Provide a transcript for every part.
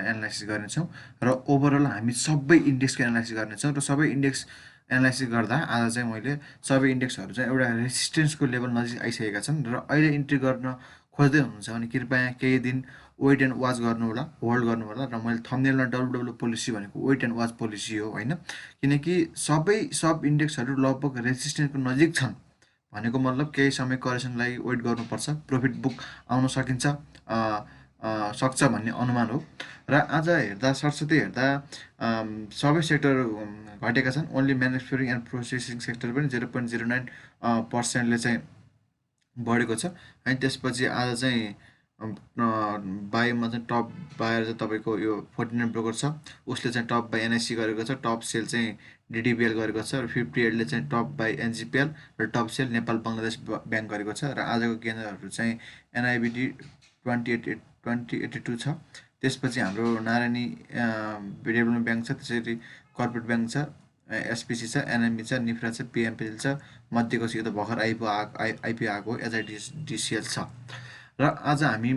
Analysis गर्नेछौँ र overall हामी सबै इन्डेक्सको एनालाइसिस गर्नेछौँ र सबै इन्डेक्स एनालाइसिस गर्दा आज चाहिँ मैले सबै इन्डेक्सहरू चाहिँ एउटा रेसिस्टेन्सको लेभल नजिक आइसकेका छन् र अहिले इन्ट्री गर्न खोज्दै हुनुहुन्छ भने कृपया केही दिन वेट एन्ड वाच गर्नु होला, होल्ड गर्नु होला। र मैले थम्बनेलमा डब्लुडब्लु पोलिसी भनेको वेट एन्ड वाच पोलिसी हो होइन, किनकि सबै सब इन्डेक्सहरू लगभग रेसिस्टेन्सको नजिक छन् भनेको मतलब केही समय करेक्सनलाई वेट गर्नुपर्छ, प्रफिट बुक आउन सक्छ भन्ने अनुमान हो। र आज हेर्दा सरस्वती हेर्दा सबै सेक्टर घटेका छन्, only manufacturing and processing sector पनि 0.09% चाहिँ बढेको छ। अनि त्यसपछि आज चाहिँ बाईमा चाहिँ टप बायर चाहिँ तपाईँको यो 49 ब्रोकर छ, उसले चाहिँ टप बाई एनआइसी गरेको छ, टप सेल चाहिँ डिडिबिएल गरेको छ, र 58ले चाहिँ टप बाई एनजिपिएल र top sell Nepal Bangladesh bank गरेको छ। र आजको गेनरहरू चाहिँ एनआइबिडी 2082 छ, त्यसपछि हाम्रो नारायणी डेभलपमेन्ट ब्याङ्क छ, त्यसरी कर्पोरेट ब्याङ्क छ, एसपिसी छ, एनएमबी छ, निफ्रा छ, पिएमपिएल छ, मध्येको यो त भर्खर आइपिओ आएको एचआइडिसिएल छ। र आज हामी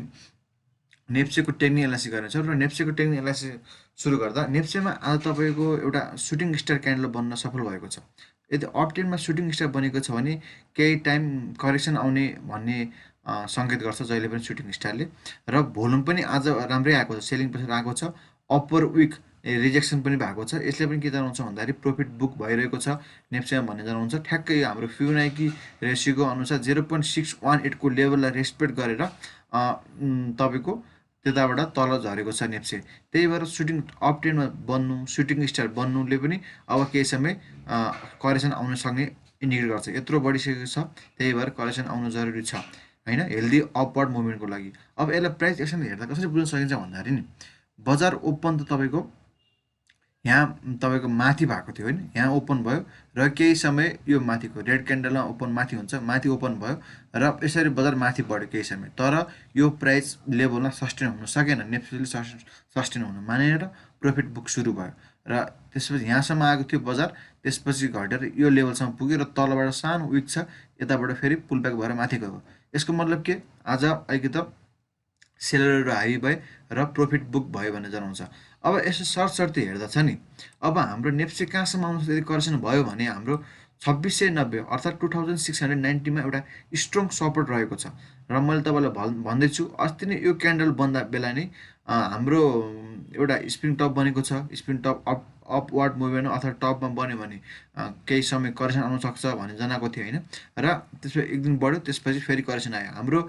नेप्सेको टेक्निक एनालाइसिस गर्नेछौँ र नेप्सेको टेक्निक एनालाइसिस सुरु गर्दा नेप्सेमा आज तपाईँको एउटा सुटिङ स्टार क्यान्डल बन्न सफल भएको छ। यदि अपटेनमा सुटिङ स्टार बनेको छ भने केही टाइम करेक्सन आउने भन्ने सङ्केत गर्छ जहिले पनि सुटिङ स्टारले। र भोल्युम पनि आज राम्रै आएको छ, सेलिङ प्रेसर आएको छ, अप्पर विक रिजेक्सन पनि भएको छ। यसले पनि के जनाउँछ भन्दाखेरि प्रफिट बुक भइरहेको छ नेप्सेमा भन्ने जनाउँछ। ठ्याक्कै हाम्रो फिबोनाची रेसियोको अनुसार 0.618 को लेभललाई रेस्पेक्ट गरेर तपाईँको त्यताबाट तल झरेको छ नेप्से। त्यही भएर सुटिङ अपटेनमा बन्नु, सुटिङ स्टार बन्नुले पनि अब केही समय करेक्सन आउन सक्ने इन्डिकेट गर्छ। यत्रो बढिसकेको छ, त्यही भएर करेक्सन आउनु जरुरी छ होइन, हेल्दी अपवर्ड मुभमेन्टको लागि। अब यसलाई प्राइस एक्सन हेर्दा कसरी बुझ्न सकिन्छ भन्दाखेरि नि, बजार ओपन त तपाईँको यहाँ तपाईँको माथि भएको थियो होइन, यहाँ ओपन भयो र केही समय यो माथिको रेड क्यान्डलमा ओपन माथि हुन्छ, माथि ओपन भयो र यसरी बजार माथि बढ्यो केही समय, तर यो प्राइस लेभलमा सस्टेन हुन सकेन, नेप्सेले सस्टेन हुन मानेर प्रफिट बुक सुरु भयो र त्यसपछि यहाँसम्म आएको थियो बजार, त्यसपछि घटेर यो लेभलसम्म पुग्यो र तलबाट सानो विक छ, यताबाट फेरि पुलब्याक भएर माथि गयो। यसको मतलब के, आज अलिकति सेलरहरू हाई भए र प्रफिट बुक भयो भन्ने जनाउँछ। अब यसो सर्ती हेर्दा छ नि, अब हाम्रो नेप्से कहाँसम्म आउँछ यदि करेक्सन भयो भने हाम्रो 2690 अर्थात् 2690 एउटा स्ट्रङ सपोर्ट रहेको छ। र मैले तपाईँलाई भन्दैछु अस्ति नै यो क्यान्डल बन्दा बेला नै हाम्रो एउटा स्प्रिङ टप बनेको छ, स्प्रिङ टप अपवर्ड मुभमेन्ट अथवा टपमा बन्यो भने केही समय करेक्सन आउन सक्छ भन्ने जनाएको थियो होइन, र त्यसपछि एक दिन बढ्यो, त्यसपछि फेरि करेक्सन आयो। हाम्रो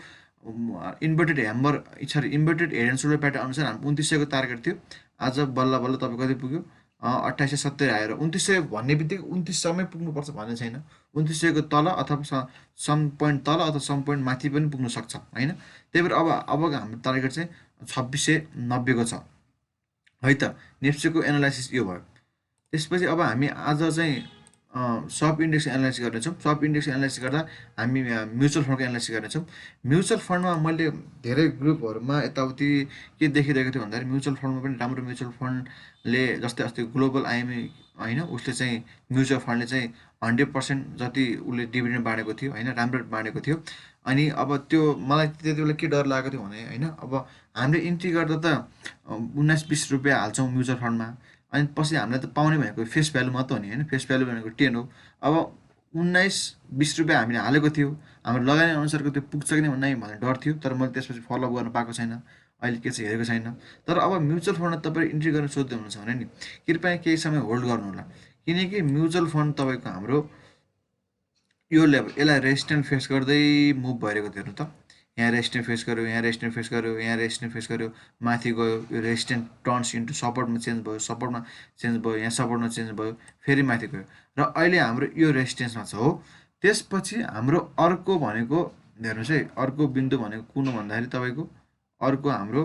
inverted hammer inverted head and shoulder pattern अनुसार हाम्रो 2900को टार्गेट थियो, आज बल्ल बल्ल तपाईँ कति पुग्यो 2870 आएर 2900 भन्ने बित्तिकै 2900मै पुग्नुपर्छ भन्ने छैन, 2900को तल अथवा सम पोइन्ट तल अथवा सम पोइन्ट माथि पनि पुग्न सक्छ होइन। त्यही भएर अबको हाम्रो टार्गेट चाहिँ 2690को छ है त। नेप्सेको एनालाइसिस यो भयो। त्यसपछि अब हामी आज चाहिँ सब इन्डेक्स एनालाइसिस गर्नेछौँ। सब इन्डेक्स एनालाइसिस गर्दा हामी म्युचुअल फन्डको एनालाइसिस गर्नेछौँ। म्युचुअल फन्डमा मैले धेरै ग्रुपहरूमा यताउति के देखिरहेको थियो भन्दाखेरि म्युचुअल फन्डमा पनि राम्रो म्युचुअल फन्डले जस्तै अस्ति ग्लोबल आइएमई होइन, उसले चाहिँ म्युचुअल फन्डले चाहिँ 100% जति उसले डिभिडेन्ड बाँडेको थियो होइन, राम्रो बाँडेको थियो। अनि अब त्यो मलाई त्यति बेला के डर लागेको थियो भने होइन, अब हामीले इन्ट्री गर्दा त 19-20 रुपियाँ हाल्छौँ म्युचुअल फन्डमा, अनि पछि हामीलाई त पाउने भनेको फेस भ्यालु मात्र हो नि होइन, फेस भ्यालु भनेको 10 हो। अब 19-20 रुपियाँ हामीले हालेको थियो, हाम्रो लगानी अनुसारको त्यो पुग्छ कि नै भन्ने डर थियो, तर मैले त्यसपछि फलोअप गर्न पाएको छैन, अहिले के चाहिँ हेरेको छैन। तर अब म्युचुअल फन्डमा तपाईँ इन्ट्री गर्न सोध्दै हुनुहुन्छ भने नि कृपया केही समय होल्ड गर्नु होला, किनकि म्युचुअल फन्ड तपाईँको हाम्रो यो लेभल यसलाई रेजिस्टेन्स फेस गर्दै मुभ भइरहेको थियो हेर्नु त, यहाँ रेजिस्टेन्स फेस गर्यो, यहाँ रेजिस्टेन्स फेस गर्यो, यहाँ रेजिस्टेन्स फेस गर्यो, माथि गयो, यो रेजिस्टेन्स टर्न्स इन्टु सपोर्टमा चेन्ज भयो, सपोर्टमा चेन्ज भयो, यहाँ सपोर्टमा चेन्ज भयो, फेरि माथि गयो र अहिले हाम्रो यो रेजिस्टेन्समा छ हो। त्यसपछि हाम्रो अर्को भनेको हेर्नुहोस् है, अर्को बिन्दु भनेको कुन भन्दाखेरि तपाईँको अर्को हाम्रो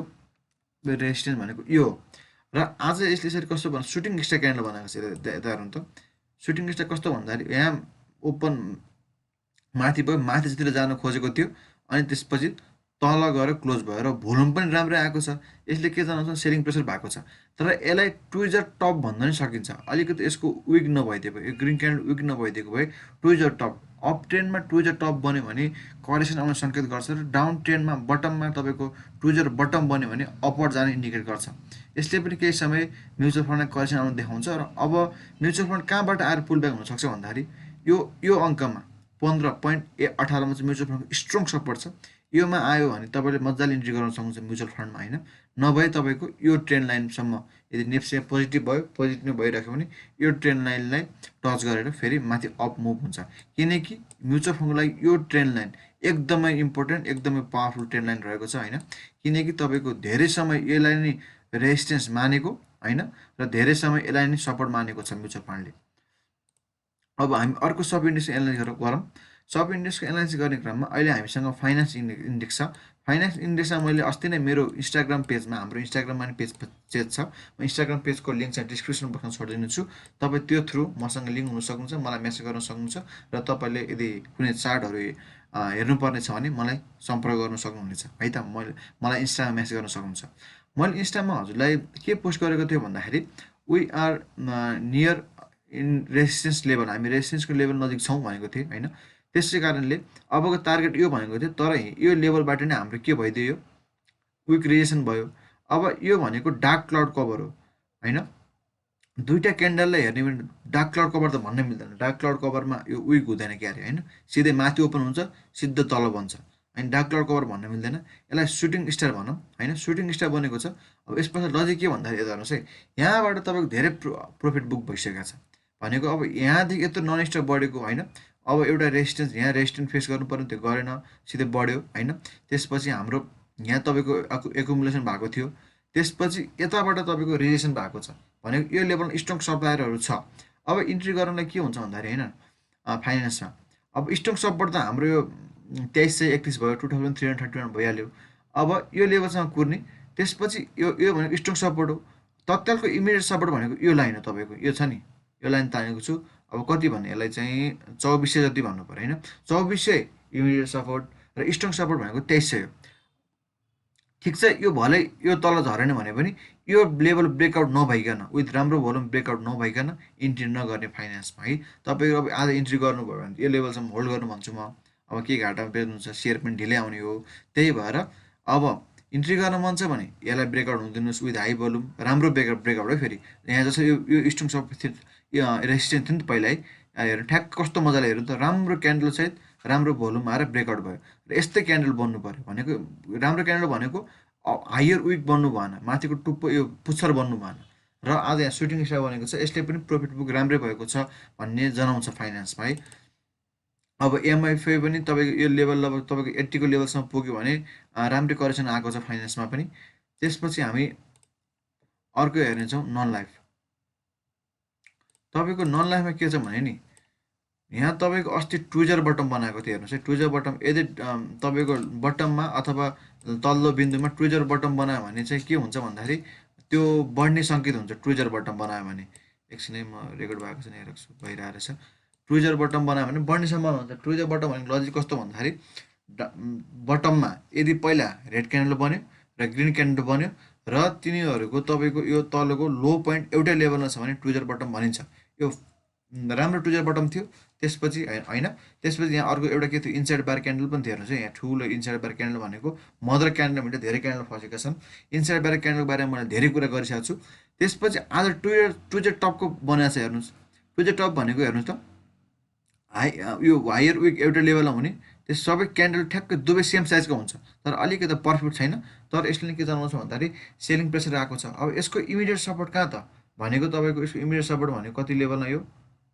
रेजिस्टेन्स भनेको यो हो। र आज यसले यसरी कस्तो भन्नु सुटिङ स्टार क्यान्डल बनाएको छ, यता हेर्नु त सुटिङ स्टार कस्तो भन्दाखेरि यहाँ ओपन माथि भयो, माथि जतिर जान खोजेको थियो, अनि त्यसपछि तल गएर क्लोज भयो र भोल्युम पनि राम्रै आएको छ। यसले के जनाउँछ सेलिङ प्रेसर भएको छ, तर यसलाई ट्विजर टप भन्न नि सकिन्छ। अलिकति यसको विक नभइदिएको, यो ग्रिन क्यान्डल विक नभइदिएको भए ट्विजर टप, अप ट्रेन्डमा ट्विजर टप बन्यो भने करेक्सन आउने सङ्केत गर्छ, र डाउन ट्रेन्डमा बटममा तपाईँको ट्विजर बटम बन्यो भने अपवर्ड जाने इन्डिकेट गर्छ। यसले पनि केही समय म्युचुअल फन्डमा करेक्सन आउनु देखाउँछ र अब म्युचुअल फन्ड कहाँबाट आएर पुल ब्याक हुनसक्छ भन्दाखेरि यो अङ्कमा 15.18मा चाहिँ म्युचुअल फन्डको स्ट्रङ सपोर्ट छ। योमा आयो भने तपाईँले मजाले इन्ट्री गर्न सक्नुहुन्छ म्युचुअल फन्डमा होइन। नभए तपाईँको यो ट्रेन्ड लाइनसम्म यदि निफ्टी पोजिटिभ भइराख्यो भने यो ट्रेन्ड लाइनलाई टच गरेर फेरि माथि अप मुभ हुन्छ। किनकि म्युचुअल फन्डको लागि यो ट्रेन्ड लाइन एकदमै इम्पोर्टेन्ट, एकदमै पावरफुल ट्रेन्ड लाइन रहेको छ होइन। किनकि तपाईँको धेरै समय यसलाई नै रेजिस्टेन्स मानेको होइन र धेरै समय यसलाई नै सपोर्ट मानेको छ म्युचुअल फन्डले। अब हामी अर्को सब इन्डेक्सको एनालाइसिस गरौँ। सब इन्डेक्सको एनालाइसिस गर्ने क्रममा अहिले हामीसँग फाइनेन्स इन्डेक्स छ। फाइनेन्स इन्डेक्समा मैले अस्ति नै मेरो इन्स्टाग्राम पेजमा, हाम्रो इन्स्टाग्राममा नि पेज छ, म इन्स्टाग्राम पेजको लिङ्क चाहिँ डिस्क्रिप्सन बक्समा छोडिदिनु छु। तपाईँ त्यो थ्रु मसँग लिङ्क हुन सक्नुहुन्छ, मलाई मेसेज गर्न सक्नुहुन्छ र तपाईँले यदि कुनै चार्टहरू हेर्नुपर्ने छ भने मलाई सम्पर्क गर्न सक्नुहुनेछ है त। मलाई इन्स्टामा मेसेज गर्न सक्नुहुन्छ। मैले इन्स्टामा हजुरलाई के पोस्ट गरेको थियो भन्दाखेरि we are near in resistance level, हामी रेजिस्टेन्सको लेभल नजिक छौँ भनेको थिएँ होइन। त्यसै कारणले अबको टार्गेट यो भनेको थियो, तर यो लेभलबाट नै हाम्रो के भइदियो, विक रिजेक्सन भयो। अब यो भनेको डार्क क्लाउड कभर हो होइन। दुईवटा क्यान्डललाई हेर्ने भने डार्क क्लाउड कभर त भन्नै मिल्दैन। डार्क क्लाउड कभरमा यो विक हुँदैन क्यारे होइन, सिधै माथि ओपन हुन्छ, सिधै तल बन्छ होइन। डार्क क्लाउड कभर भन्न मिल्दैन, यसलाई सुटिङ स्टार भनौँ होइन। सुटिङ स्टार बनेको छ। अब यसपछि लजिक के भन्दाखेरि यता हेर्नुहोस् है, यहाँबाट तपाईँको धेरै प्रफिट बुक भइसकेको छ भनेको। अब यहाँदेखि यत्रो नन स्टप बढेको होइन। अब एउटा रेजिस्टेन्स, यहाँ रेजिस्टेन्स फेस गर्नु पर्ने, त्यो गरेन, सिधै बढ्यो होइन। त्यसपछि हाम्रो यहाँ तपाईँको एकुमुलेसन भएको थियो, त्यसपछि यताबाट तपाईँको रिजेक्सन भएको छ भनेको यो लेभल स्ट्रङ सप्लायरहरू छ। अब इन्ट्री गर्नलाई के हुन्छ भन्दाखेरि होइन, फाइनेन्समा अब स्ट्रङ सपोर्ट त हाम्रो यो 2331 भयो, 2331 भइहाल्यो। अब यो लेभलसँग कुर्ने, त्यसपछि यो भनेको स्ट्रङ सपोर्ट हो। तत्कालको इमिडिएट सपोर्ट भनेको यो लाइन हो तपाईँको, यो छ नि, यो लाइन तानेको छु। अब कति भन्ने, यसलाई चाहिँ 2400 जति भन्नु पऱ्यो होइन। 2400 इमिडिएट सपोर्ट र स्ट्रङ सपोर्ट भनेको 2300 हो। ठिक छ, यो भलै यो तल झरेन भने पनि यो लेभल ब्रेकआउट नभइकन, विथ राम्रो भोल्युम ब्रेकआउट नभइकन इन्ट्री नगर्ने फाइनेन्समा है। तपाईँको अब आज इन्ट्री गर्नुभयो भने यो लेभलसम्म होल्ड गर्नु भन्छु म। अब के घाटामा बेच्नु छ, सेयर पनि ढिलै आउने हो। त्यही भएर अब इन्ट्री गर्न मन छ भने यसलाई ब्रेकआउट हुन दिनुहोस् विथ हाई भोल्युम, राम्रो ब्रेकआउट है। फेरि यहाँ जस्तो यो स्ट्रङ सपोर्ट रेजिस्टेन्स थियो नि त पहिला है, हेर्नु ठ्याक्क कस्तो मजाले हेर्नु त, राम्रो क्यान्डल सहित राम्रो भोल्युम आएर ब्रेकआउट भयो। र यस्तै क्यान्डल बन्नु पऱ्यो भनेको, राम्रो क्यान्डल भनेको हायर विक बन्नु भएन, माथिको टुप्पो यो पुच्छर बन्नु भएन। र आज यहाँ सुटिङ स्टार बनेको छ, यसले पनि प्रफिट बुक राम्रै भएको छ भन्ने जनाउँछ फाइनेन्समा है। अब एमआइएफए पनि तपाईँको यो लेभल, अब तपाईँको 80 को लेभलसम्म पुग्यो भने राम्रै करेक्सन आएको छ फाइनेन्समा पनि। त्यसपछि हामी अर्को हेर्नेछौँ नन लाइफ। तपाईँको नन लाइफमा के छ भने नि, यहाँ तपाईँको अस्ति ट्विजर बटम बनाएको थियो हेर्नुहोस् है। ट्विजर बटम यदि तपाईँको बटममा अथवा तल्लो बिन्दुमा ट्विजर बटम बनायो भने चाहिँ के हुन्छ भन्दाखेरि त्यो बढ्ने सङ्केत हुन्छ। ट्विजर बटम बनायो भने, एकछिनै म रेकर्ड भएको छ हेरेको छु, भइरहेको छ। ट्विजर बटम बनायो भने बढ्ने सम्भावना हुन्छ। ट्विजर बटम भनेको लजिक कस्तो भन्दाखेरि बटममा यदि पहिला रेड क्यान्डल बन्यो र ग्रिन क्यान्डल बन्यो र तिनीहरूको तपाईँको यो तलको लो पोइन्ट एउटै लेभलमा छ भने ट्विजर बटम भनिन्छ। यो राम्रो ट्विजर बटम थियो। त्यसपछि होइन, त्यसपछि यहाँ अर्को एउटा के थियो, इन्साइड बार क्यान्डल पनि थियो हेर्नुहोस् है। यहाँ ठुलो इन्साइड बार क्यान्डल भनेको मदर क्यान्डल भने धेरै क्यान्डल फसेका छन्। इन्साइड बार क्यान्डलको बारेमा मैले धेरै कुरा गरिसकेको छु। त्यसपछि आज ट्विजर टपको बनाएको छ हेर्नुहोस्। ट्विजर टप भनेको हेर्नुहोस् त, यो हायर विक एउटा लेभलमा हुने, त्यस सबै क्यान्डल ठ्याक्कै दुवै सेम साइजको हुन्छ, तर अलिकति प्रफिट छैन। तर यसले के जनाउँछ भन्दाखेरि सेलिङ प्रेसर आएको छ। अब यसको इमिडिएट सपोर्ट कहाँ त भनेको, तपाईँको यसको इमिडिएट सपोर्ट भनेको कति लेभलमा, यो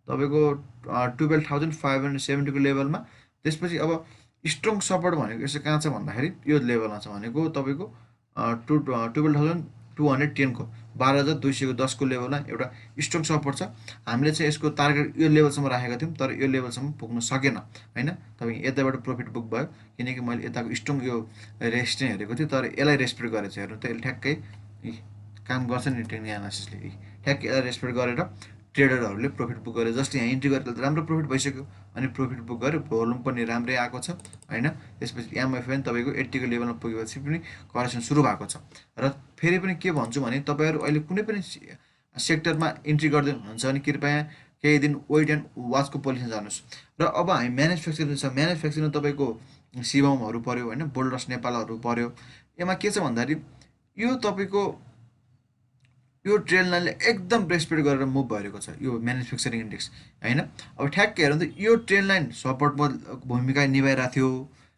तपाईँको 12,570 को लेभलमा। त्यसपछि अब स्ट्रङ सपोर्ट भनेको यसो कहाँ छ भन्दाखेरि यो लेभलमा छ भनेको तपाईँको 12,210 को 12,210 को लेभलमा एउटा स्ट्रङ सपोर्ट छ। हामीले चाहिँ यसको टार्गेट यो लेभलसम्म राखेका थियौँ, तर यो लेभलसम्म पुग्न सकेन होइन। तपाईँ यताबाट प्रफिट बुक भयो, किनकि मैले यताको स्ट्रङ यो रेजिस्टेन्स हेरेको थिएँ, तर यसलाई रेस्पेक्ट गरेर चाहिँ हेर्नु त, यसले ठ्याक्कै काम गर्छ नि टेक्निकल एनालाइसिसले। ठ्याक्कै यसलाई रेस्पेक्ट गरेर ट्रेडरहरूले प्रफिट बुक गरेर जस्ट यहाँ इन्ट्री गरेर राम्रो प्रफिट भइसक्यो, अनि प्रफिट बुक गरेर भोल्युम पनि राम्रै आएको छ होइन। त्यसपछि एमएफए पनि तपाईँको 80 को लेभलमा पुगेपछि पनि करेक्सन सुरु भएको छ। र फेरि पनि के भन्छु भने, तपाईँहरू अहिले कुनै पनि सेक्टरमा इन्ट्री गर्दै हुनुहुन्छ भने कृपया केही दिन वेट एन्ड वाचको पोजिसन जानुहोस्। र अब हामी म्यानुफ्याक्चरिङ छ, म्यानुफ्याक्चरिङ तपाईँको सिबमहरू पऱ्यो होइन, बोल्डर्स नेपालहरू पऱ्यो। यसमा के छ भन्दाखेरि यो तपाईँको यो ट्रेन लाइनले एकदम रेस्पेक्ट गरेर मुभ भइरहेको छ यो म्यानुफ्याक्चरिङ इन्डेक्स होइन। अब ठ्याक्कै हेरौँ त यो ट्रेन लाइन सपोर्टमा भूमिका निभाइरहेको थियो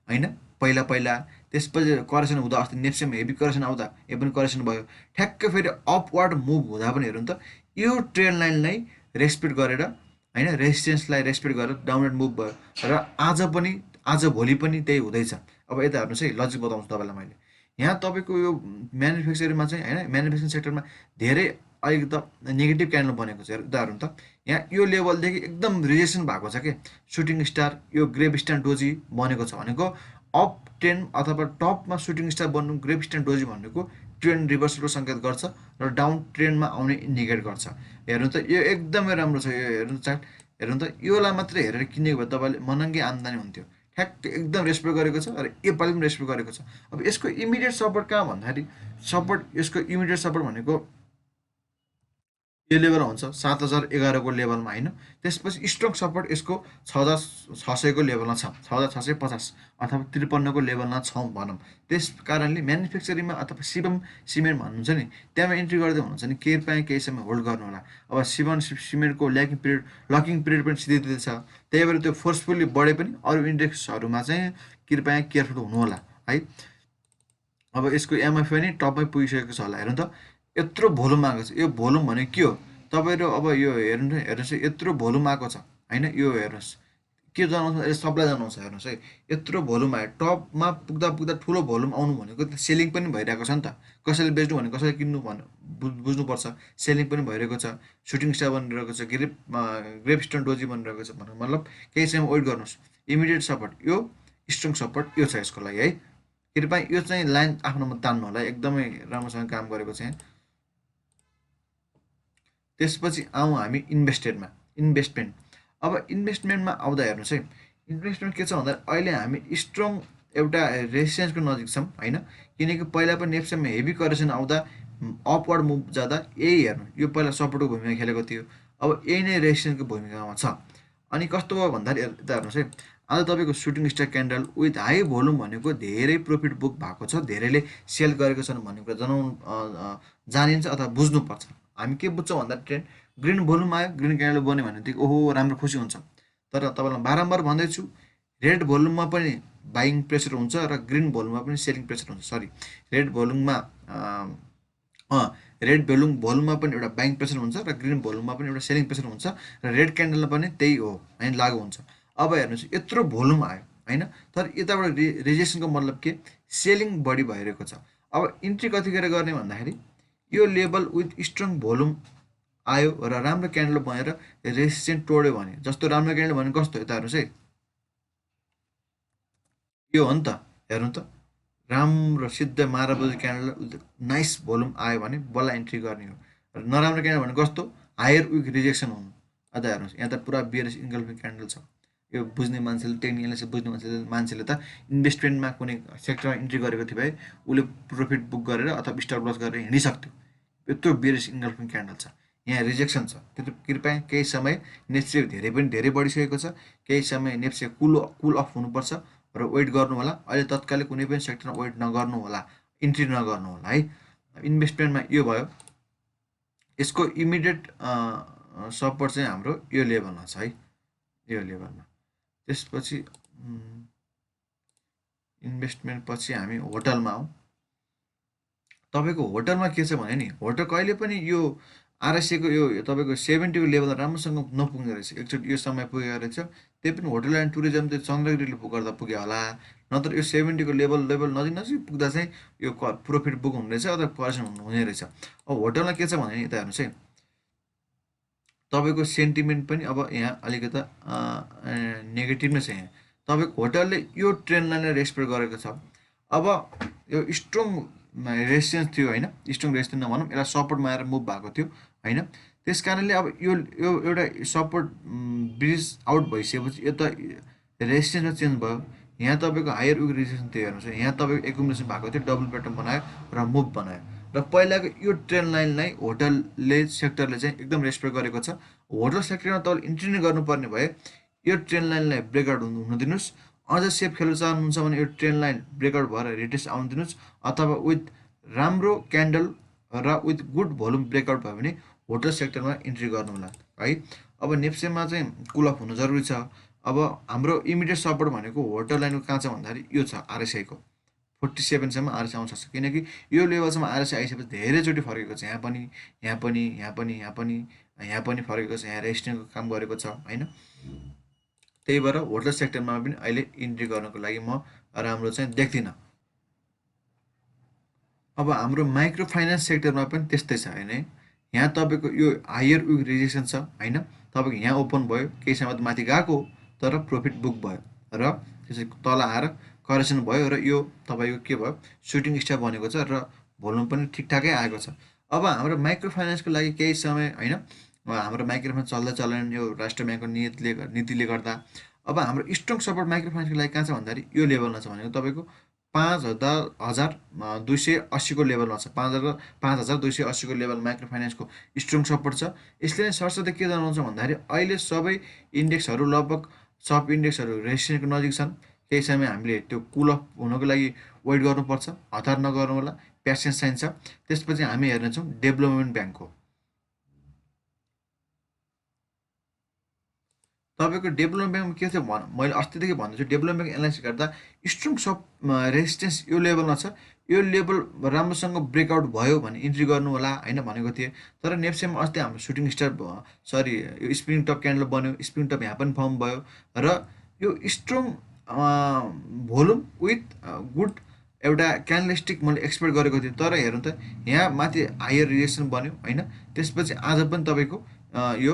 होइन पहिला पहिला। त्यसपछि करेक्सन हुँदा अस्ति नेप्सेमा हेभी करेक्सन आउँदा यो पनि करेक्सन भयो। ठ्याक्कै फेरि अपवार्ड मुभ हुँदा पनि हेरौँ त यो ट्रेन लाइनलाई रेस्पेक्ट गरेर होइन रेजिस्टेन्सलाई रेस्पेक्ट गरेर डाउनवर्ड मुभ भयो र आज भोलि पनि त्यही हुँदैछ। अब यता हेर्नुहोस् है लजिक बताउँछु तपाईँलाई मैले। यहाँ तपाईँको यो म्यानुफ्याक्चरिङमा चाहिँ होइन म्यानुफ्याक्चरिङ सेक्टरमा धेरै अलिक त नेगेटिभ क्यान्डल बनेको छ उदाहरण त यहाँ यो लेभलदेखि एकदम रिजेक्सन भएको छ कि सुटिङ स्टार यो ग्रेभ स्ट्यान्ड डोजी बनेको छ भनेको अप ट्रेन्ड अथवा टपमा सुटिङ स्टार बन्नु ग्रेभ स्ट्यान्ड डोजी भनेको ट्रेन्ड रिभर्सलको सङ्केत गर्छ र डाउन ट्रेन्डमा आउने इन्डिकेट गर्छ। हेर्नु त यो एकदमै राम्रो छ यो हेर्नु चार्ट हेर्नु त योलाई मात्रै हेरेर किनेको भए तपाईँले मनङ्गे आम्दानी हुन्थ्यो। ठ्याक्कै एकदम रेस्पेक्ट गरेको छ र योपालि पनि रेस्पेक्ट गरेको छ। अब यसको इमिडिएट सपोर्ट कहाँ भन्दाखेरि यसको इमिडिएट सपोर्ट भनेको यो लेभल हुन्छ 7011को लेभलमा होइन। त्यसपछि स्ट्रङ सपोर्ट यसको 6600को लेभलमा छ 6650 अथवा 53को लेभलमा छ भनौँ। त्यस कारणले म्यानुफ्याक्चरिङमा अथवा शिवम सिमेन्ट भन्नुहुन्छ नि त्यहाँमा इन्ट्री गर्दै हुनुहुन्छ नि केही समय होल्ड गर्नु होला। अब शिवम सिमेन्टको लकिङ पिरियड पनि सिधै छ त्यही भएर त्यो फोर्सफुल्ली बढे पनि अरू इन्डेक्सहरूमा चाहिँ कृपया केयरफुल हुनु होला है। अब यसको एमएफआई नि टपमै पुगिसकेको छ होला। हेर्नु त यत्रो भोल्युम आएको छ यो भोल्युम भनेको के हो तपाईँहरू अब यो हेर्नुहोस् है यत्रो भोल्युम आएको छ होइन यो हेर्नुहोस् के जनाउँछ यसले सबलाई जनाउँछ। हेर्नुहोस् है यत्रो भोल्युम आयो टपमा पुग्दा ठुलो भोल्युम आउनु भनेको त्यो सेलिङ पनि भइरहेको छ नि त। कसैले बेच्नु भने कसैले किन्नु बुझ्नुपर्छ सेलिङ पनि भइरहेको छ सुटिङ स्टार बनिरहेको छ ग्रेप स्टोन डोजी बनिरहेको छ भनेर मतलब केही समय वेट गर्नुहोस्। इमिडिएट सपोर्ट यो स्ट्रङ सपोर्ट यो छ यसको लागि है। कृपया यो चाहिँ लाइन आफ्नोमा तान्नु होला एकदमै राम्रोसँग काम गरेको छ यहाँ। त्यसपछि आउँ हामी इन्भेस्टमेन्ट। अब इन्भेस्टमेन्टमा आउँदा हेर्नुहोस् है इन्भेस्टमेन्ट के छ भन्दा अहिले हामी स्ट्रङ एउटा रेजिस्टेन्सको नजिक छौँ होइन। किनकि पहिला पनि नेप्सेमा हेभी करेक्सन आउँदा अपवर्ड मुभ जाँदा यही हेर्नु यो पहिला सपोर्टको भूमिका खेलेको थियो अब यही नै रेजिस्टेन्सको भूमिकामा छ। अनि कस्तो भयो भन्दाखेरि यता हेर्नुहोस् है आज तपाईँको shooting star candle with high volume भनेको धेरै प्रफिट बुक भएको छ धेरैले सेल गरेको छन् भन्ने कुरा जानिन्छ अथवा बुझ्नुपर्छ। हामी के बुझ्छौँ भन्दा ट्रेन्ड ग्रिन भोल्युम आयो ग्रिन क्यान्डल बन्यो भनेदेखि ओहो राम्रो खुसी हुन्छ। तर तपाईँलाई बारम्बार भन्दैछु रेड भोल्युममा पनि बाइङ प्रेसर हुन्छ र ग्रिन भोल्युममा पनि सेलिङ प्रेसर हुन्छ। सरी रेड भोल्युममा भोल्युममा पनि एउटा बाइङ प्रेसर हुन्छ र ग्रिन भोल्युममा पनि एउटा सेलिङ प्रेसर हुन्छ र रेड क्यान्डलमा पनि त्यही हो होइन लागु हुन्छ। अब हेर्नुहोस् यत्रो भोल्युम आयो होइन तर यताबाट रिजेक्सनको मतलब के सेलिङ बढी भइरहेको छ। अब इन्ट्री कतिखेर गर्ने भन्दाखेरि यो लेभल विथ स्ट्रङ भोल्युम आयो र राम्रो क्यान्डल बनेर रेजिस्टेन्स तोड्यो भने जस्तो राम्रो क्यान्डल भने कस्तो यता हेर्नुहोस् है यो हो नि त हेर्नु त राम्रो सिधै 12 बजी क्यान्डल नाइस भोल्युम आयो भने बल्ल इन्ट्री गर्ने हो। र नराम्रो क्यान्डल भने कस्तो हायर विक रिजेक्सन हुनु। अझ हेर्नुहोस् यहाँ त पुरा बियरिस इन्गल्फिङ क्यान्डल छ। यो बुझ्ने मान्छेले टेक्निकल एनालिसिस बुझ्ने मान्छेले त इन्भेस्टमेन्टमा कुनै सेक्टरमा इन्ट्री गरेको थियो भए उसले प्रफिट बुक गरेर अथवा स्टप लस गरेर हिँडिसक्थ्यो। यत्रो बियरिस इन्गल्फिङ क्यान्डल छ यहाँ रिजेक्सन छ। त्यो कृपया केही समय नेप्से धेरै बढिसकेको छ केही समय नेप्से कुल अफ हुनुपर्छ र वेट गर्नु होला। अहिले तत्कालै कुनै पनि सेक्टरमा वेट नगर्नु होला इन्ट्री नगर्नु होला है। इन्भेस्टमेन्टमा यो भयो यसको इमिडिएट सपोर्ट चाहिँ हाम्रो यो लेभलमा छ है यो लेभलमा। त्यसपछि इन्भेस्टमेन्ट पछि हामी होटलमा आउँ। तपाईँको होटलमा के छ भने नि होटल कहिले पनि यो आरएसएको यो तपाईँको 70को लेभल राम्रोसँग नपुग्ने रहेछ। एकचोटि यो समय पुगेको रहेछ त्यही पनि होटल एन्ड टुरिज्म चाहिँ चन्द्रगिरीले गर्दा पुग्यो होला नत्र यो 70को लेभल नजिक पुग्दा चाहिँ यो प्रफिट बुक हुने रहेछ अथवा करेक्सन हुने रहेछ। अब होटलमा के छ भने नि यता हेर्नुहोस् है तपाईँको सेन्टिमेन्ट पनि अब यहाँ अलिकति नेगेटिभ नै छ। यहाँ तपाईँको होटलले यो ट्रेन्ड लाइनलाई रेस्पेक्ट गरेको छ। अब यो स्ट्रङ रेजिस्टेन्स थियो होइन स्ट्रङ रेजिस्टेन्स नभनौँ यसलाई सपोर्टमा आएर मुभ भएको थियो होइन। त्यस कारणले अब यो एउटा सपोर्ट ब्रिज आउट भइसकेपछि यो त रेजिस्टेन्समा चेन्ज भयो। यहाँ तपाईँको हायर विक रेजिस्टेन्स थियो हेर्नुहोस् यहाँ तपाईँको एकुमुलेसन भएको थियो डबल प्याटर्न बनायो र मुभ बनायो र पहिलाको यो ट्रेन्ड लाइनलाई होटलले सेक्टरले चाहिँ एकदम रेस्पेक्ट गरेको छ। होटल सेक्टरमा तपाईँले इन्ट्री नै गर्नुपर्ने भए यो ट्रेन्ड लाइनलाई ब्रेकआउट हुन दिनुहोस्। अझ सेफ खेल्न चाहनुहुन्छ भने यो ट्रेन्ड लाइन ब्रेकआउट भएर रिटेस्ट आउनु दिनुहोस् अथवा विथ राम्रो क्यान्डल र विथ गुड भोल्युम ब्रेकआउट भयो भने होटल सेक्टरमा इन्ट्री गर्नु होला है। अब नेप्सेमा चाहिँ कुल अफ हुनु जरुरी छ। अब हाम्रो इमिडिएट सपोर्ट भनेको होटल लाइनको कहाँ छ भन्दाखेरि यो छ आरएसआईको 47सम्म आरएसआई आउन सक्छ, किनकि यो लेभलसम्म आरएसआई आइसकेपछि धेरैचोटि फर्केको छ, यहाँ पनि यहाँ पनि यहाँ पनि यहाँ पनि यहाँ पनि फर्केको छ, यहाँ रेजिस्ट्यान्टको काम गरेको छ होइन। त्यही भएर होटल सेक्टरमा पनि अहिले इन्ट्री गर्नको लागि म राम्रो चाहिँ देख्दिनँ। अब हाम्रो माइक्रो फाइनेन्स सेक्टरमा पनि त्यस्तै छ होइन। यहाँ तपाईँको यो हायर विक रिजेक्सन छ होइन, तपाईँको यहाँ ओपन भयो केही समय माथि गएको तर प्रफिट बुक भयो र त्यसरी तल आएर करेक्सन भयो र यो तपाईँको के भयो सुटिङ स्टार बनेको छ र भोल्युम पनि ठिकठाकै आएको छ। अब हाम्रो माइक्रो फाइनेन्सको लागि केही समय होइन हाम्रो माइक्रो फाइनेन्स चल्दै चल्दैन यो राष्ट्र ब्याङ्कको नीतिले गर्दा। अब हाम्रो स्ट्रङ सपोर्ट माइक्रो फाइनेन्सको लागि कहाँ छ भन्दाखेरि यो लेभलमा छ भनेको तपाईँको 5,280को लेभलमा छ। 5,280को लेभल माइक्रो फाइनेन्सको स्ट्रङ सपोर्ट छ। यसले नै सरसर्दै के जनाउँछ भन्दाखेरि अहिले सबै इन्डेक्सहरू लगभग सब इन्डेक्सहरू रेजिस्ट्रेसनको नजिक छन्। केही समय हामीले त्यो कुल अफ हुनको लागि वेट गर्नुपर्छ, हतार नगर्नु होला, पेसेन्स चाहिन्छ। त्यसपछि हामी हेर्नेछौँ डेभलपमेन्ट ब्याङ्कको। तपाईँको डेभलपमेन्ट ब्याङ्कमा के थियो मैले अस्तिदेखि भन्दैछु, डेभलपमेन्ट ब्याङ्क एनालाइसिस गर्दा स्ट्रङ सब रेजिस्टेन्स यो लेभलमा छ। यो लेभल राम्रोसँग ब्रेकआउट भयो भने इन्ट्री गर्नु होला होइन भनेको थिएँ। तर नेप्सेमा अस्ति हाम्रो सुटिङ स्टार यो स्प्रिङ टप क्यान्डल बन्यो, स्प्रिङ टप यहाँ पनि फर्म भयो र यो स्ट्रङ भोल्युम विथ गुड एउटा क्यान्डलस्टिक मैले एक्सपेक्ट गरेको थिएँ। तर हेर्नु त यहाँ माथि हायर रिजेक्सन बन्यो होइन, त्यसपछि आज पनि तपाईँको यो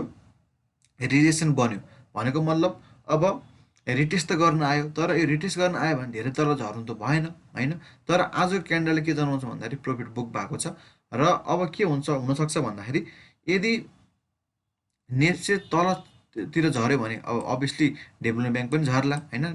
रिजेक्सन बन्यो भनेको मतलब अब रिटेस्ट त गर्न आयो, तर यो रिटेस्ट गर्न आयो भने धेरै तल झर्नु त भएन होइन। तर आजको क्यान्डलले के जनाउँछ भन्दाखेरि प्रफिट बुक भएको छ र अब के हुनसक्छ भन्दाखेरि यदि नेप्से तलतिर झऱ्यो भने अब अभियसली डेभलपमेन्ट ब्याङ्क पनि झर्ला होइन।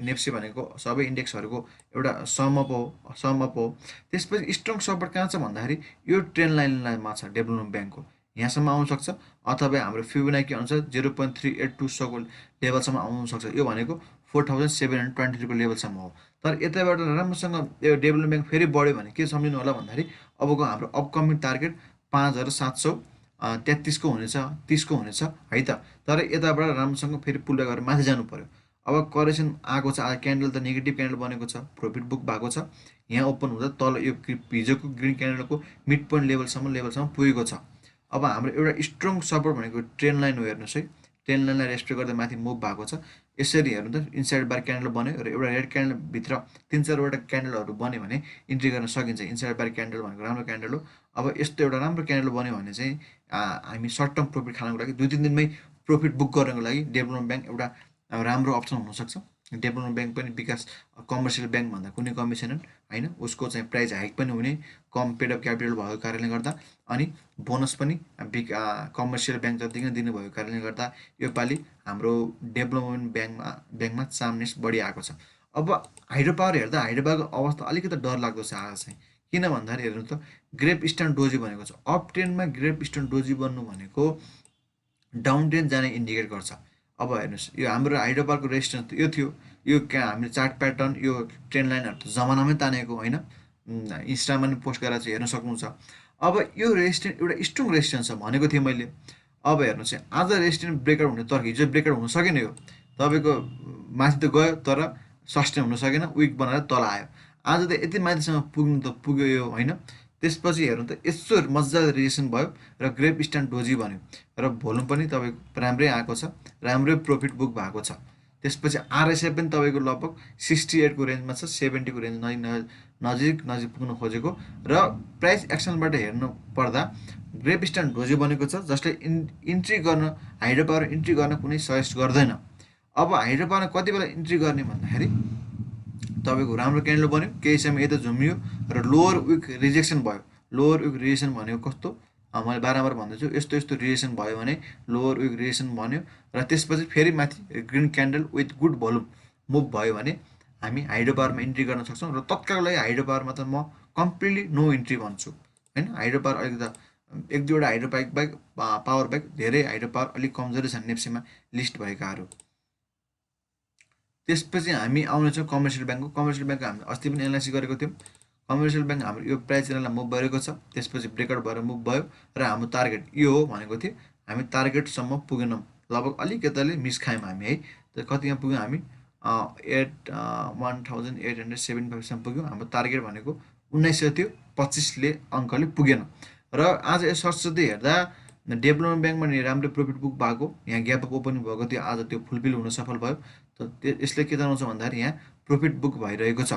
नेप्से भनेको सबै इन्डेक्सहरूको एउटा समअप हो। त्यसपछि स्ट्रङ सपोर्ट कहाँ छ भन्दाखेरि यो ट्रेन्ड लाइनमा छ डेभलपमेन्ट ब्याङ्कको, यहाँसम्म आउन सक्छ अथवा हाम्रो फिबोनाकी अनुसार 0.382 लेभलसम्म आउन सक्छ। यो भनेको 4,723को लेभलसम्म हो। तर यताबाट राम्रोसँग यो डेभलपमेन्ट ब्याङ्क फेरि बढ्यो भने के सम्झिनु होला भन्दाखेरि अबको हाम्रो अपकमिङ टार्गेट 5,733को हुनेछ, 30को हुनेछ है त। तर यताबाट राम्रोसँग फेरि पुल गरेर माथि जानु पर्यो। अब करेक्सन आएको छ, आज क्यान्डल त नेगेटिभ क्यान्डल बनेको छ, प्रफिट बुक भएको छ। यहाँ ओपन हुँदा तल यो हिजोको ग्रिन क्यान्डलको मिड पोइन्ट लेभलसम्म पुगेको छ। अब हाम्रो एउटा स्ट्रङ सपोर्ट भनेको ट्रेन लाइन हो। हेर्नुहोस् है, ट्रेन लाइनलाई रेस्पेक्ट गर्दा माथि मुभ भएको छ। यसरी हेर्नु त इनसाइड बार क्यान्डल बन्यो र एउटा रेड क्यान्डलभित्र 3-4वटा क्यान्डलहरू बन्यो भने इन्ट्री गर्न सकिन्छ। इनसाइड बार क्यान्डल भनेको राम्रो क्यान्डल हो। अब यस्तो एउटा राम्रो क्यान्डल बन्यो भने चाहिँ हामी सर्ट टर्म प्रफिट खानको लागि 2-3 दिनमै प्रफिट बुक गर्नको लागि डेभलपमेन्ट ब्याङ्क एउटा राम्रो अप्सन हुनसक्छ। डेभलपमेन्ट ब्याङ्क पनि विकास कमर्सियल ब्याङ्क भन्दा कुनै कमी छैनन् होइन। उसको चाहिँ प्राइस हाइक पनि हुने, कम पेड अफ क्यापिटल भएको कारणले गर्दा, अनि बोनस पनि कमर्सियल ब्याङ्क जतिकै दिनुभएको कारणले गर्दा योपालि हाम्रो डेभलपमेन्ट ब्याङ्कमा चामनेस बढी आएको छ। अब हाइड्रो पावर हेर्दा हाइड्रो पावरको अवस्था अलिकति डरलाग्दो छ आज चाहिँ। किन भन्दाखेरि हेर्नु त ग्रेप स्टर्न डोजी भनेको छ। अप ट्रेन्डमा ग्रेप स्टर्न डोजी बन्नु भनेको डाउन ट्रेन्ड जाने इन्डिकेट गर्छ। अब हेर्नुहोस् यो हाम्रो हाइड्रो पावरको रेजिस्टेन्स यो थियो, यो हामीले चार्ट प्याटर्न यो ट्रेन्ड लाइनहरू त जमानामै तानेको होइन, इन्स्टामा पनि पोस्ट गरेर चाहिँ हेर्न सक्नुहुन्छ। अब यो रेजिस्टेन्स एउटा स्ट्रङ रेजिस्टेन्स छ भनेको थिएँ मैले। अब हेर्नुहोस् आज रेजिस्टेन्स ब्रेकआउट हुने, तर हिजो ब्रेकआउट हुन सकेन। यो तपाईँको माथि त गयो तर सस्टेन हुन सकेन, विक बनाएर तल आयो। आज त यति माथिसम्म पुग्नु त पुग्यो यो होइन। त्यसपछि हेर्नु त यसो मजाले रिजेक्सन भयो र ग्रेप स्टर्न डोजी बन्यो र भोल्युम पनि तपाईँको राम्रै आएको छ, राम्रै प्रफिट बुक भएको छ। त्यसपछि आरएसआई पनि तपाईँको लगभग 68को रेन्जमा छ, 70को रेन्ज नजिक पुग्न खोजेको र प्राइस एक्सनबाट हेर्नु पर्दा ग्रेप स्टर्न डोजी बनेको छ, जसले इन्ट्री गर्न हाइड्रो पावर इन्ट्री गर्न कुनै सजेस्ट गर्दैन। अब हाइड्रो पावर कति बेला इन्ट्री गर्ने भन्दाखेरि तपाईँको राम्रो क्यान्डल बन्यो, केही समय यता झुमियो र लोवर विक रिजेक्सन भयो। लोवर विक रिजेक्सन भनेको कस्तो मैले बारम्बार भन्दैछु, यस्तो रिजेक्सन भयो भने लोवर विक रिजेक्सन बन्यो र त्यसपछि फेरि माथि green candle with good volume move भयो भने हामी हाइड्रो पावरमा इन्ट्री गर्न सक्छौँ। र तत्कालको लागि हाइड्रो पावरमा त म कम्प्लिटली नो इन्ट्री भन्छु होइन। हाइड्रो पावर अलिक त 1-2वटा हाइड्रो पावर बाइक धेरै हाइड्रो पावर अलिक कमजोरी छन् नेप्सेमा लिस्ट भएकाहरू। त्यसपछि हामी आउनेछौँ कमर्सियल ब्याङ्कको। कमर्सियल ब्याङ्कको हामीले अस्ति पनि एनालाइसिस गरेको थियौँ। कमर्सियल ब्याङ्क हाम्रो यो प्राइस एरियालाई मुभ भइरहेको छ, त्यसपछि ब्रेकआउट भएर मुभ भयो र हाम्रो टार्गेट यो हो भनेको थियो। हामी टार्गेटसम्म पुगेनौँ, लगभग अलिकतिले मिस खायौँ हामी है। त कतिमा पुग्यौँ हामी 1875सम्म पुग्यौँ। हाम्रो टार्गेट भनेको 1900 थियो, 25ले अङ्कले पुगेन। र आज यो सरस्वती हेर्दा डेभलपमेन्ट ब्याङ्कमा नि राम्रो प्रफिट बुक भएको, यहाँ ग्याप अप ओपनिङ भएको थियो, आज त्यो फुलफिल हुन सफल भयो। त यसले के जनाउँछ भन्दाखेरि यहाँ प्रफिट बुक भइरहेको छ।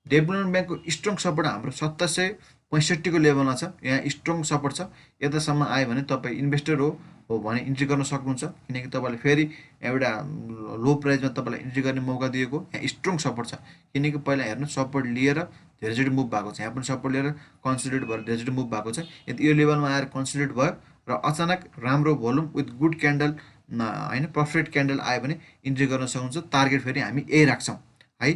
डेभलपमेन्ट ब्याङ्कको स्ट्रङ सपोर्ट हाम्रो 2765 को लेभलमा छ, यहाँ स्ट्रङ सपोर्ट छ। यतासम्म आयो भने तपाईँ इन्भेस्टर हो भने इन्ट्री गर्न सक्नुहुन्छ, किनकि तपाईँले फेरि एउटा लो प्राइसमा तपाईँलाई इन्ट्री गर्ने मौका दिएको। यहाँ स्ट्रङ सपोर्ट छ, किनकि पहिला हेर्नु सपोर्ट लिएर धेरैचोटि मुभ भएको छ, यहाँ पनि सपोर्ट लिएर कन्सोलिडेट भएर धेरैचोटि मुभ भएको छ। यदि यो लेभलमा आएर कन्सोलिडेट भयो र अचानक राम्रो भोल्युम विथ गुड क्यान्डल होइन पर्फेक्ट क्यान्डल आयो भने इन्ट्री गर्न सक्नुहुन्छ। टार्गेट फेरि हामी यही राख्छौँ है।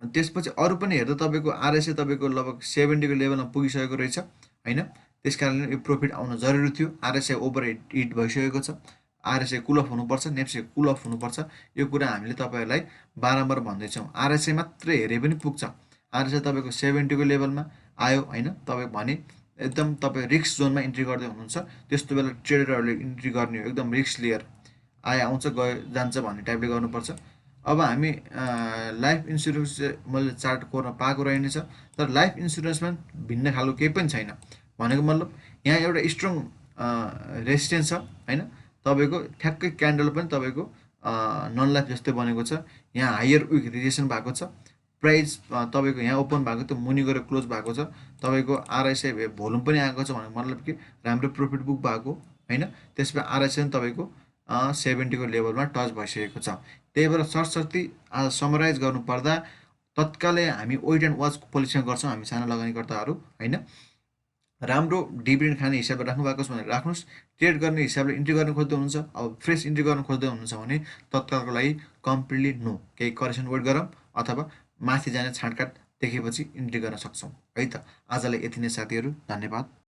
त्यसपछि अरू पनि हेर्दा तपाईँको आरएसए तपाईँको लगभग 70 को लेभलमा पुगिसकेको रहेछ होइन। त्यस कारणले यो प्रफिट आउन जरुरी थियो। आरएसए ओभर हिट भइसकेको छ, आरएसए कुल अफ हुनुपर्छ, नेप्से कुल अफ हुनुपर्छ। यो कुरा हामीले तपाईँहरूलाई बारम्बार भन्दैछौँ। आरएसए मात्रै हेरे पनि पुग्छ। आरएसए तपाईँको 70 को लेभलमा आयो होइन, तपाईँ भने एकदम तपाईँ रिस्क जोनमा इन्ट्री गर्दै हुनुहुन्छ, त्यस्तो बेला ट्रेडरहरूले इन्ट्री गर्ने हो, एकदम रिस्क लिएर आयो आउँछ गयो जान्छ भन्ने टाइपले गर्नुपर्छ। अब हामी लाइफ इन्सुरेन्स चाहिँ मैले चार्ट कोर्न पाएको रहेनछ, तर लाइफ इन्सुरेन्समा भिन्न खालको केही पनि छैन। भनेको मतलब यहाँ एउटा स्ट्रङ रेजिस्टेन्स छ होइन, तपाईँको ठ्याक्कै क्यान्डल पनि तपाईँको नन लाइफ जस्तै बनेको छ। यहाँ हायर विक रिजेक्सन भएको छ, प्राइस तपाईँको यहाँ ओपन भएको त्यो मुनि गएर क्लोज भएको छ। तपाईँको आरएसए भोल्युम पनि आएको छ भनेको मतलब कि राम्रो प्रफिट बुक भएको होइन। त्यसपछि आरएसए पनि तपाईँको 70 को लेभलमा टच भइसकेको छ। त्यही भएर सरस्वती आज समराइज गर्नुपर्दा तत्कालै हामी वेट एन्ड वाच पोलिसीमा गर्छौँ हामी साना लगानीकर्ताहरू होइन। राम्रो डिभिडेन्ड खाने हिसाबले राख्नु भएको छ भने राख्नुहोस्, ट्रेड गर्ने हिसाबले इन्ट्री गर्न खोज्दै हुनुहुन्छ, अब फ्रेस इन्ट्री गर्न खोज्दै हुनुहुन्छ भने तत्कालको लागि कम्प्लिटली नो, केही करेक्सन वेट गरौँ अथवा माथि जाने छाँटकाट देखेपछि इन्ट्री गर्न सक्छौँ है त। आजलाई यति नै साथीहरू, धन्यवाद।